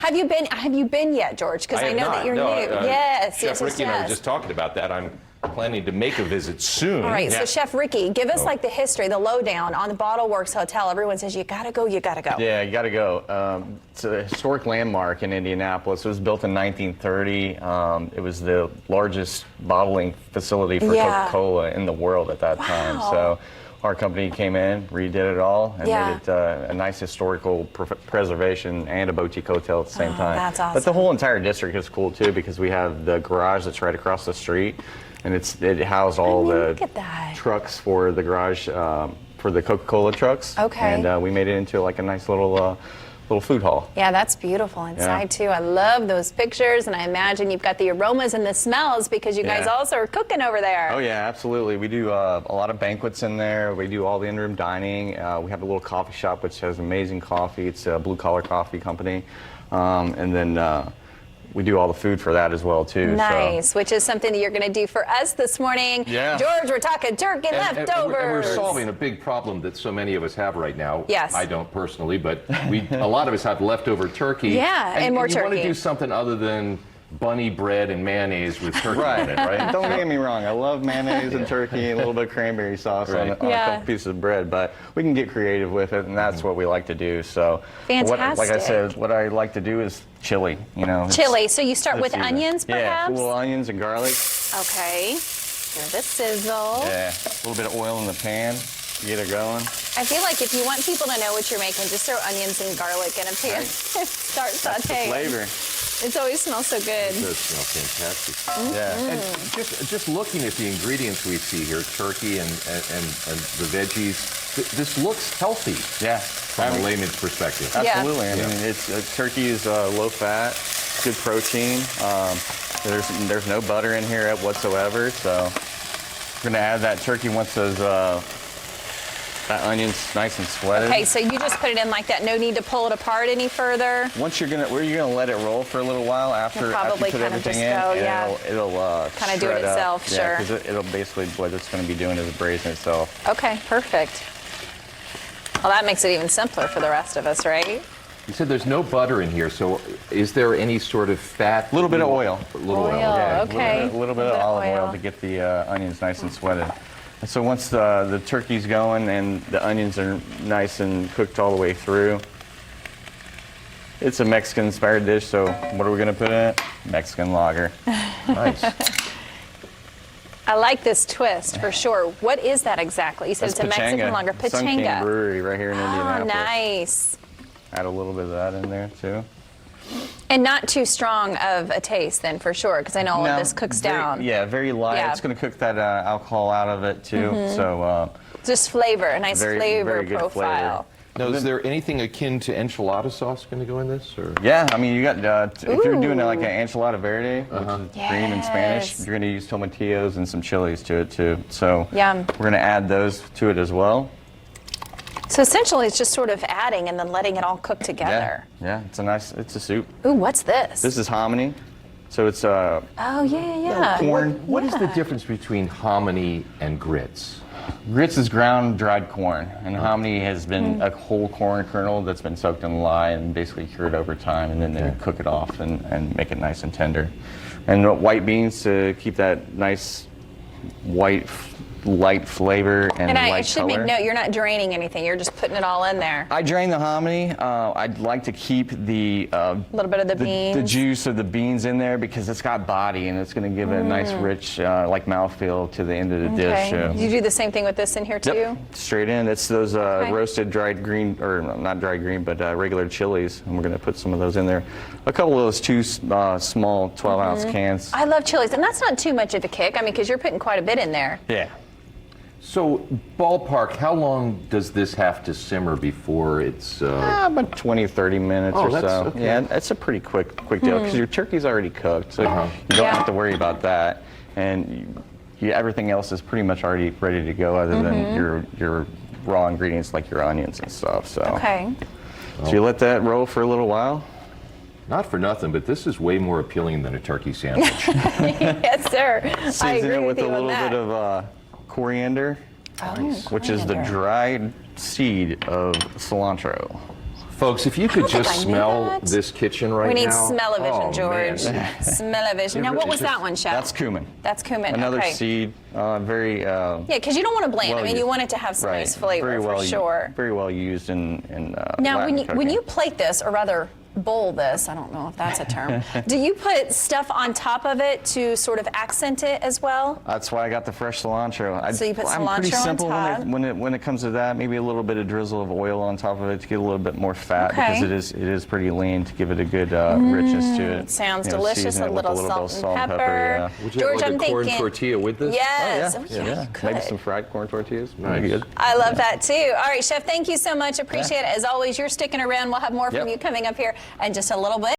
Have you been yet, George? Because I know that you're new. Yes, Chef Ricky and I were just talking about that. I'm planning to make a visit soon. All right, so Chef Ricky, give us like the history, the lowdown on the Bottleworks Hotel. Everyone says you gotta go, you gotta go. Yeah, you gotta go. It's a historic landmark in Indianapolis. It was built in 1930. It was the largest bottling facility for Coca-Cola in the world at that time. So our company came in, redid it all, and made it a nice historical preservation and a boutique hotel at the same time. That's awesome. But the whole entire district is cool too, because we have the garage that's right across the street, and it housed all the trucks for the garage for the Coca-Cola trucks. Okay. And we made it into like a nice little food hall. Yeah, that's beautiful inside too. I love those pictures, and I imagine you've got the aromas and the smells because you guys also are cooking over there. Oh yeah, absolutely. We do a lot of banquets in there. We do all the in-room dining. We have a little coffee shop which has amazing coffee. It's a blue-collar coffee company, and then we do all the food for that as well too. Nice, which is something that you're going to do for us this morning. Yeah. George, we're talking turkey leftovers. And we're solving a big problem that so many of us have right now. Yes. I don't personally, but a lot of us have leftover turkey. Yeah, and more turkey. You want to do something other than bunny bread and mayonnaise with turkey in it, right? Don't get me wrong. I love mayonnaise and turkey and a little bit of cranberry sauce on a couple pieces of bread, but we can get creative with it, and that's what we like to do. So, fantastic. Like I said, what I like to do is chili. You know, chili. So you start with onions, perhaps? Yeah, cool onions and garlic. Okay. For the sizzle. Yeah, a little bit of oil in the pan to get it going. I feel like if you want people to know what you're making, just throw onions and garlic in a pan. Start sauteing. That's the flavor. It always smells so good. It does smell fantastic. Yeah. And just looking at the ingredients we see here, turkey and the veggies, this looks healthy. Yeah. From a layman's perspective. Absolutely. I mean, it's turkey is low fat, good protein. There's no butter in here whatsoever. So we're gonna add that turkey once those that onion's nice and sweated. Okay, so you just put it in like that. No need to pull it apart any further. Once you're gonna let it roll for a little while after you put everything in. It'll kind of do it itself. Yeah, because it'll basically what it's going to be doing is braising itself. Okay, perfect. Well, that makes it even simpler for the rest of us, right? You said there's no butter in here, so is there any sort of fat? A little bit of oil. A little oil. Yeah, okay. A little bit of olive oil to get the onions nice and sweated. And so once the turkey's going and the onions are nice and cooked all the way through, it's a Mexican-inspired dish, so what are we going to put in it? Mexican lager. Nice. I like this twist for sure. What is that exactly? You said it's a Mexican lager. Pachanga. Sun King Brewery right here in Indianapolis. Oh, nice. Add a little bit of that in there too. And not too strong of a taste then for sure, because I know all of this cooks down. Yeah, very light. Yeah. It's going to cook that alcohol out of it too. So just flavor, a nice flavor very good profile. Now, is there anything akin to enchilada sauce going to go in this? Or? Yeah, I mean, you got if you're doing like an enchilada verde, which is green in Spanish, you're going to use tomatillos and some chilies to it too. So we're going to add those to it as well. So essentially, it's just sort of adding and then letting it all cook together. Yeah, it's a soup. Ooh, what's this? This is hominy. So it's oh yeah. corn. What is the difference between hominy and grits? Grits is ground dried corn, and hominy has been a whole corn kernel that's been soaked in lye and basically cured over time, and then they cook it off and make it nice and tender. And white beans to keep that nice white light flavor and light I should color. make note, you're not draining anything, you're just putting it all in there. I drain the hominy. I'd like to keep the little bit of the beans. The juice of the beans in there because it's got body and it's going to give it a nice rich like mouthfeel to the end of the dish. You do the same thing with this in here too? Yep. Straight in. It's those roasted dried green, or not dried green, but regular chilies, and we're going to put some of those in there. A couple of those two small 12-ounce cans. I love chilies, and that's not too much of a kick. I mean, because you're putting quite a bit in there. Yeah. So, ballpark, how long does this have to simmer before it's... about 20, 30 minutes or so. Okay. Yeah, it's a pretty quick deal because your turkey's already cooked, so you don't have to worry about that. And everything else is pretty much already ready to go other than your raw ingredients like your onions and stuff. So. Okay. So you let that roll for a little while. Not for nothing, but this is way more appealing than a turkey sandwich. Yes, sir. Season it with a little bit of coriander, which is the dried seed of cilantro. Folks, if you could think I just knew smell that. this kitchen right now. We need smell-o-vision, Oh, George. man. Smell-o-vision. Now, what was that one, Chef? That's cumin. That's cumin. Another okay. seed, very. Yeah, because you don't want to bland. I mean, you want it to have some nice flavor very well, for sure. Very well used in Now, Latin when you plate this, or rather bowl this, I don't know if that's a term, do you put stuff on top of it to sort of accent it as well? That's why I got the fresh cilantro. So you put I'm pretty cilantro on simple top? when it comes to that. Maybe a little bit of drizzle of oil on top of it to get a little bit more fat because it is pretty lean to give it a good richness to it. Sounds You know, delicious. season A it with little bit of salt and pepper. yeah. Would you George, have I'm like a corn thinking. tortilla with this? Yes. Oh, Oh, yeah, you Maybe could. some fried corn tortillas. Nice. Pretty good. I love that too. All right, Chef, thank you so much. Appreciate it. As always, you're sticking around. We'll have more from Yep. you coming up here in just a little bit.